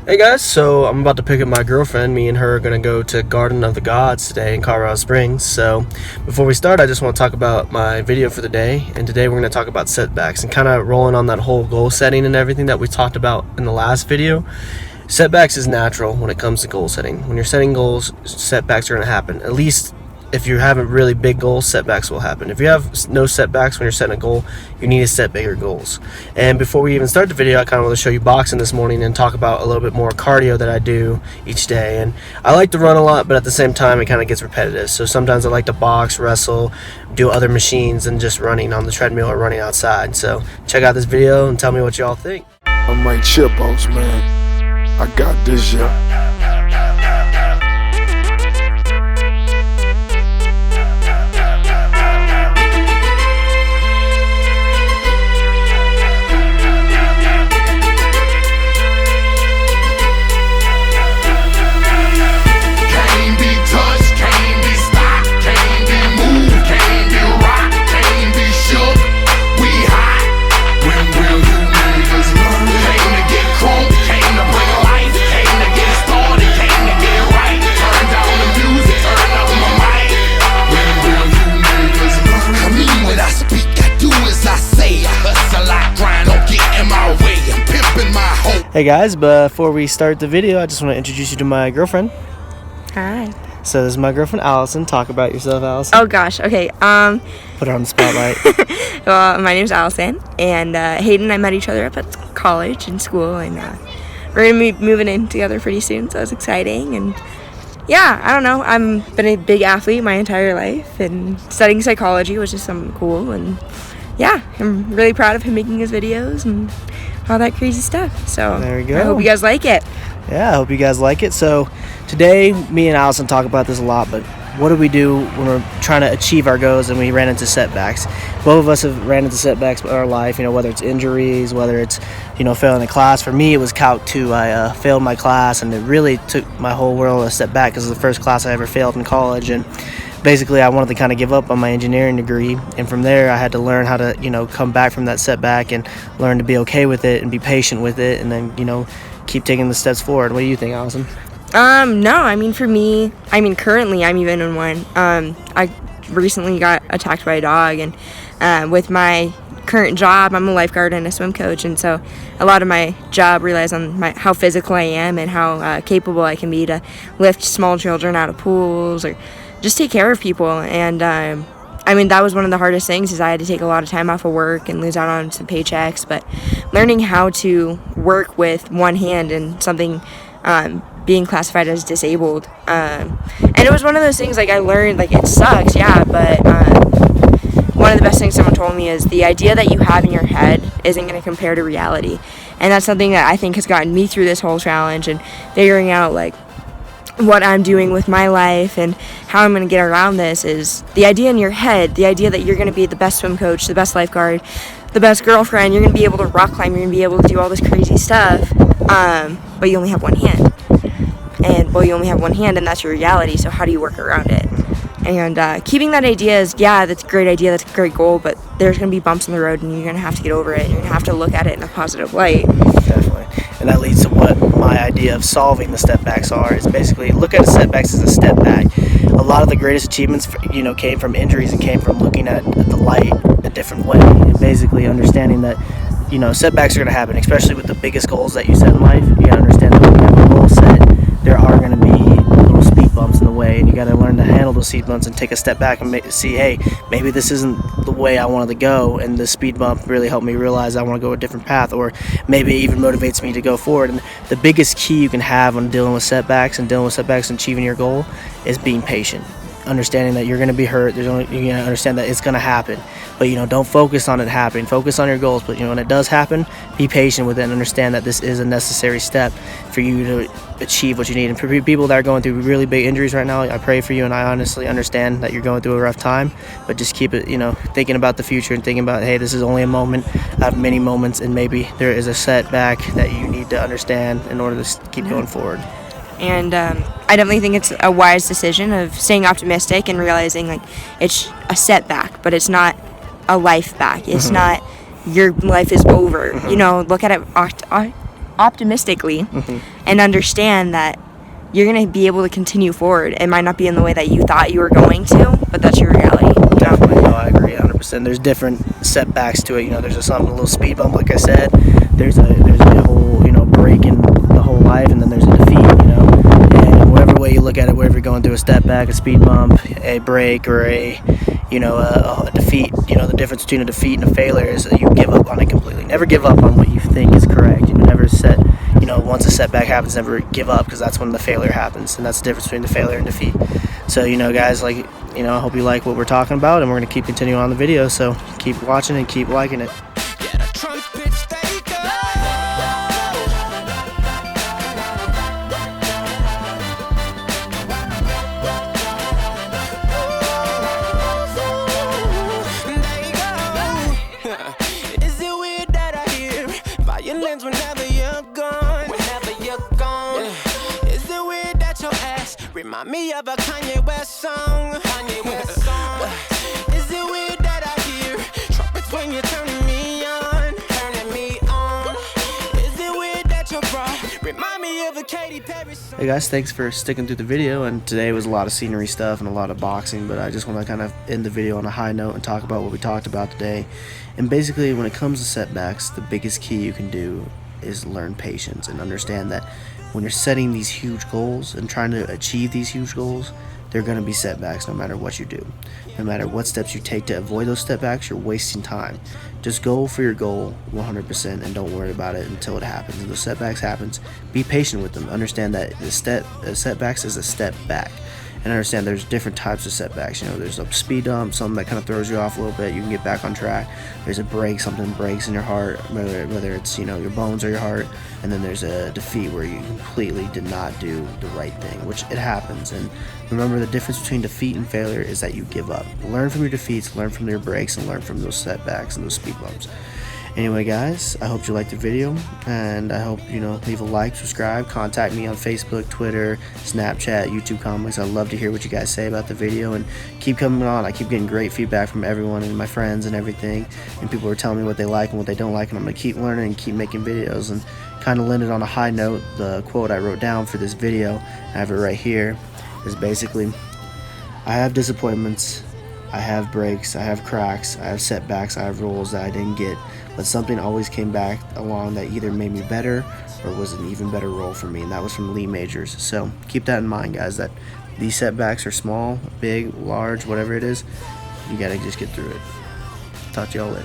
Hey guys, so I'm about to pick up my girlfriend. Me and her are going to go to Garden of the Gods today in Colorado Springs. So before we start, I just want to talk about my video for the day. And today we're going to talk about setbacks and kind of rolling on that whole goal setting and everything that we talked about in the last video. Setbacks is natural when it comes to goal setting. When you're setting goals, setbacks are going to happen. At least if you have really big goals, setbacks will happen. If you have no setbacks when you're setting a goal, you need to set bigger goals. And before we even start the video, I kind of want to show you boxing this morning and talk about a little bit more cardio that I do each day. And I like to run a lot, but at the same time, it kind of gets repetitive. So sometimes I like to box, wrestle, do other machines than just running on the treadmill or running outside. So check out this video and tell me what y'all think. I'm my chipos, man. I got this, yeah. Hey guys, before we start the video, I just want to introduce you to my girlfriend. Hi. So this is my girlfriend Allison. Talk about yourself, Allison. Oh gosh, okay. Put her on the spotlight. Well, my name's Allison, and Hayden and I met each other up at college and school, and we're gonna be moving in together pretty soon, so it's exciting. And yeah, I don't know, I've been a big athlete my entire life, and studying psychology, which is something cool, and yeah, I'm really proud of him making his videos and all that crazy stuff. So there we go. I hope you guys like it. Yeah, I hope you guys like it. So today, me and Allison talk about this a lot, but what do we do when we're trying to achieve our goals and we ran into setbacks? Both of us have ran into setbacks in our life, whether it's injuries, whether it's, failing a class. For me, it was Calc 2. I failed my class, and it really took my whole world a step back because it was the first class I ever failed in college. And basically, I wanted to kind of give up on my engineering degree, and from there, I had to learn how to, come back from that setback and learn to be okay with it and be patient with it, and then, keep taking the steps forward. What do you think, Allison? No, for me, currently I'm even in one. I recently got attacked by a dog, and with my current job, I'm a lifeguard and a swim coach, and so a lot of my job relies on how physical I am and how capable I can be to lift small children out of pools or just take care of people. And that was one of the hardest things, is I had to take a lot of time off of work and lose out on some paychecks, but learning how to work with one hand and something being classified as disabled, and it was one of those things, I learned, it sucks, yeah, but one of the best things someone told me is the idea that you have in your head isn't going to compare to reality. And that's something that I think has gotten me through this whole challenge, and figuring out what I'm doing with my life and how I'm going to get around this is the idea in your head, the idea that you're going to be the best swim coach, the best lifeguard, the best girlfriend, you're going to be able to rock climb, you're going to be able to do all this crazy stuff, but you only have one hand. You only have one hand, and that's your reality, so how do you work around it? And keeping that idea is, yeah, that's a great idea, that's a great goal, but there's going to be bumps in the road, and you're going to have to get over it, and you're going to have to look at it in a positive light. Definitely. And that leads to what my idea of solving the setbacks are, is basically look at setbacks as a step back. A lot of the greatest achievements, came from injuries and came from looking at the light a different way, and basically understanding that, setbacks are going to happen, especially with the biggest goals that you set in life. You got to understand that when you have a goal set, there are going to be little speed bumps in the way, and you got to learn to handle those speed bumps and take a step back and see, hey, maybe this isn't the way I wanted to go, and this speed bump really helped me realize I want to go a different path, or maybe it even motivates me to go forward. And the biggest key you can have when dealing with setbacks and achieving your goal is being patient. Understanding that you're going to be hurt, you're going to understand that it's going to happen, but don't focus on it happening. Focus on your goals, but when it does happen, be patient with it and understand that this is a necessary step for you to achieve what you need. And for people that are going through really big injuries right now, I pray for you, and I honestly understand that you're going through a rough time, but just keep it, thinking about the future and thinking about, hey, this is only a moment out of many moments, and maybe there is a setback that you need to understand in order to keep going forward. And I definitely think it's a wise decision of staying optimistic and realizing it's a setback, but it's not a life back. It's not your life is over. Look at it optimistically and understand that you're going to be able to continue forward. It might not be in the way that you thought you were going to, but that's your reality. Definitely, no, I agree 100%. There's different setbacks to it. You know, there's a little speed bump, like I said. There's a whole, you know, break in the whole life, and then there's a defeat, you know. And whatever way you look at it, whether you're going through a step back, a speed bump, a break, or a defeat, you know, the difference between a defeat and a failure is that you give up on it completely. Never give up on what you think is correct. You know, never set, you know, once a setback happens, never give up, because that's when the failure happens, and that's the difference between the failure and defeat. So, you know, guys, like, you know, I hope you like what we're talking about, and we're going to keep continuing on the video, so keep watching and keep liking it. Remind me of a Kanye West song. Is it weird that I hear trumpets when you're turning me on? Is it weird that your bra remind me of a Katy Perry song? Hey guys, thanks for sticking through the video, and today was a lot of scenery stuff and a lot of boxing, but I just want to kind of end the video on a high note and talk about what we talked about today. And basically, when it comes to setbacks, the biggest key you can do is learn patience and understand that when you're setting these huge goals and trying to achieve these huge goals, there are going to be setbacks no matter what you do. No matter what steps you take to avoid those setbacks, you're wasting time. Just go for your goal 100% and don't worry about it until it happens. If those setbacks happens, be patient with them. Understand that setbacks is a step back. And understand there's different types of setbacks. You know, there's a speed dump, something that kind of throws you off a little bit. You can get back on track. There's a break, something breaks in your heart, whether it's, you know, your bones or your heart. And then there's a defeat where you completely did not do the right thing, which it happens. And remember, the difference between defeat and failure is that you give up. Learn from your defeats, learn from your breaks, and learn from those setbacks and those speed bumps. Anyway, guys, I hope you liked the video, and I hope, you know, leave a like, subscribe, contact me on Facebook, Twitter, Snapchat, YouTube comments. I'd love to hear what you guys say about the video, and keep coming on. I keep getting great feedback from everyone and my friends and everything, and people are telling me what they like and what they don't like, and I'm going to keep learning and keep making videos. And kind of landed on a high note, the quote I wrote down for this video, I have it right here, is basically, I have disappointments, I have breaks, I have cracks, I have setbacks, I have roles that I didn't get, but something always came back along that either made me better or was an even better role for me, and that was from Lee Majors. So keep that in mind, guys, that these setbacks are small, big, large, whatever it is, you gotta just get through it. Talk to y'all later.